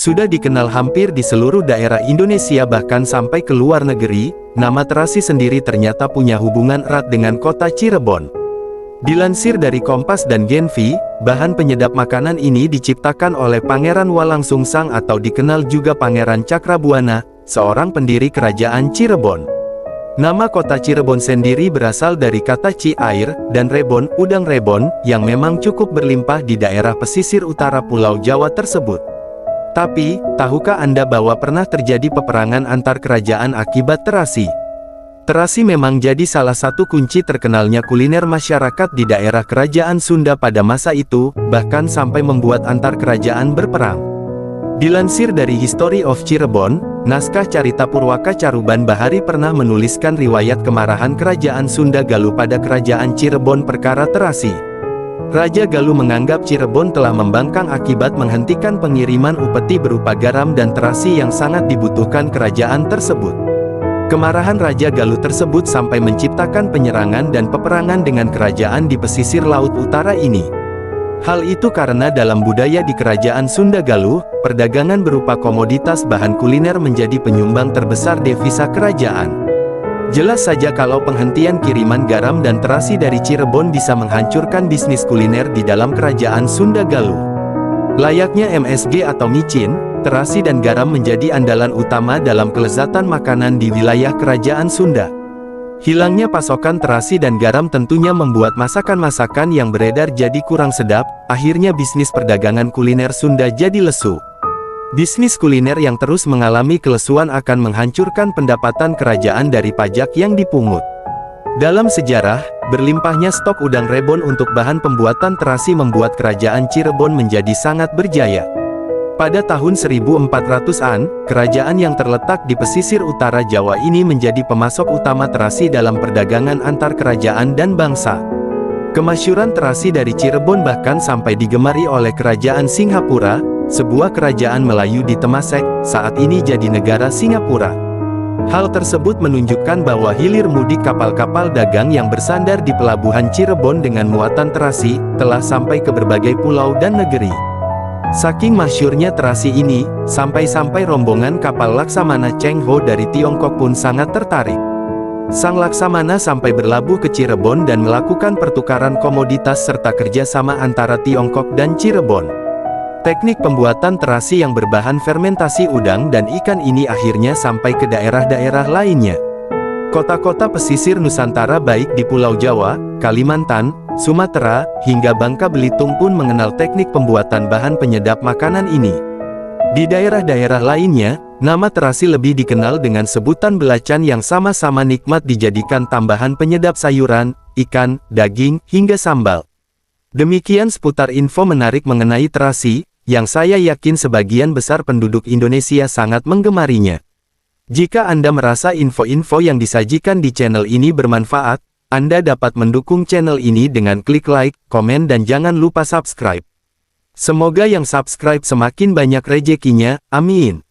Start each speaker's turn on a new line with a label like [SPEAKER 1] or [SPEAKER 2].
[SPEAKER 1] Sudah dikenal hampir di seluruh daerah Indonesia bahkan sampai ke luar negeri, nama terasi sendiri ternyata punya hubungan erat dengan kota Cirebon. Dilansir dari Kompas dan Genvi, bahan penyedap makanan ini diciptakan oleh Pangeran Walangsungsang atau dikenal juga Pangeran Cakrabuana, seorang pendiri kerajaan Cirebon. Nama kota Cirebon sendiri berasal dari kata ci air, dan rebon, udang rebon, yang memang cukup berlimpah di daerah pesisir utara Pulau Jawa tersebut. Tapi, tahukah Anda bahwa pernah terjadi peperangan antar kerajaan akibat terasi? Terasi memang jadi salah satu kunci terkenalnya kuliner masyarakat di daerah kerajaan Sunda pada masa itu, bahkan sampai membuat antar kerajaan berperang. Dilansir dari History of Cirebon, naskah Carita Purwaka Caruban Bahari pernah menuliskan riwayat kemarahan kerajaan Sunda Galuh pada kerajaan Cirebon perkara terasi. Raja Galuh menganggap Cirebon telah membangkang akibat menghentikan pengiriman upeti berupa garam dan terasi yang sangat dibutuhkan kerajaan tersebut. Kemarahan Raja Galuh tersebut sampai menciptakan penyerangan dan peperangan dengan kerajaan di pesisir laut utara ini. Hal itu karena dalam budaya di kerajaan Sunda Galuh, perdagangan berupa komoditas bahan kuliner menjadi penyumbang terbesar devisa kerajaan. Jelas saja kalau penghentian kiriman garam dan terasi dari Cirebon bisa menghancurkan bisnis kuliner di dalam kerajaan Sunda Galuh. Layaknya MSG atau micin, terasi dan garam menjadi andalan utama dalam kelezatan makanan di wilayah kerajaan Sunda. Hilangnya pasokan terasi dan garam tentunya membuat masakan-masakan yang beredar jadi kurang sedap, akhirnya bisnis perdagangan kuliner Sunda jadi lesu. Bisnis kuliner yang terus mengalami kelesuan akan menghancurkan pendapatan kerajaan dari pajak yang dipungut. Dalam sejarah, berlimpahnya stok udang rebon untuk bahan pembuatan terasi membuat kerajaan Cirebon menjadi sangat berjaya. Pada tahun 1400-an, kerajaan yang terletak di pesisir utara Jawa ini menjadi pemasok utama terasi dalam perdagangan antar kerajaan dan bangsa. Kemasyhuran terasi dari Cirebon bahkan sampai digemari oleh kerajaan Singhapura, sebuah kerajaan Melayu di Temasek, saat ini jadi negara Singapura. Hal tersebut menunjukkan bahwa hilir mudik kapal-kapal dagang yang bersandar di pelabuhan Cirebon dengan muatan terasi, telah sampai ke berbagai pulau dan negeri. Saking masyhurnya terasi ini, sampai-sampai rombongan kapal Laksamana Cheng Ho dari Tiongkok pun sangat tertarik. Sang Laksamana sampai berlabuh ke Cirebon dan melakukan pertukaran komoditas serta kerjasama antara Tiongkok dan Cirebon. Teknik pembuatan terasi yang berbahan fermentasi udang dan ikan ini akhirnya sampai ke daerah-daerah lainnya. Kota-kota pesisir Nusantara baik di Pulau Jawa, Kalimantan, Sumatera, hingga Bangka Belitung pun mengenal teknik pembuatan bahan penyedap makanan ini. Di daerah-daerah lainnya, nama terasi lebih dikenal dengan sebutan belacan yang sama-sama nikmat dijadikan tambahan penyedap sayuran, ikan, daging, hingga sambal. Demikian seputar info menarik mengenai terasi, yang saya yakin sebagian besar penduduk Indonesia sangat menggemarinya. Jika Anda merasa info-info yang disajikan di channel ini bermanfaat, Anda dapat mendukung channel ini dengan klik like, komen dan jangan lupa subscribe. Semoga yang subscribe semakin banyak rezekinya, amin.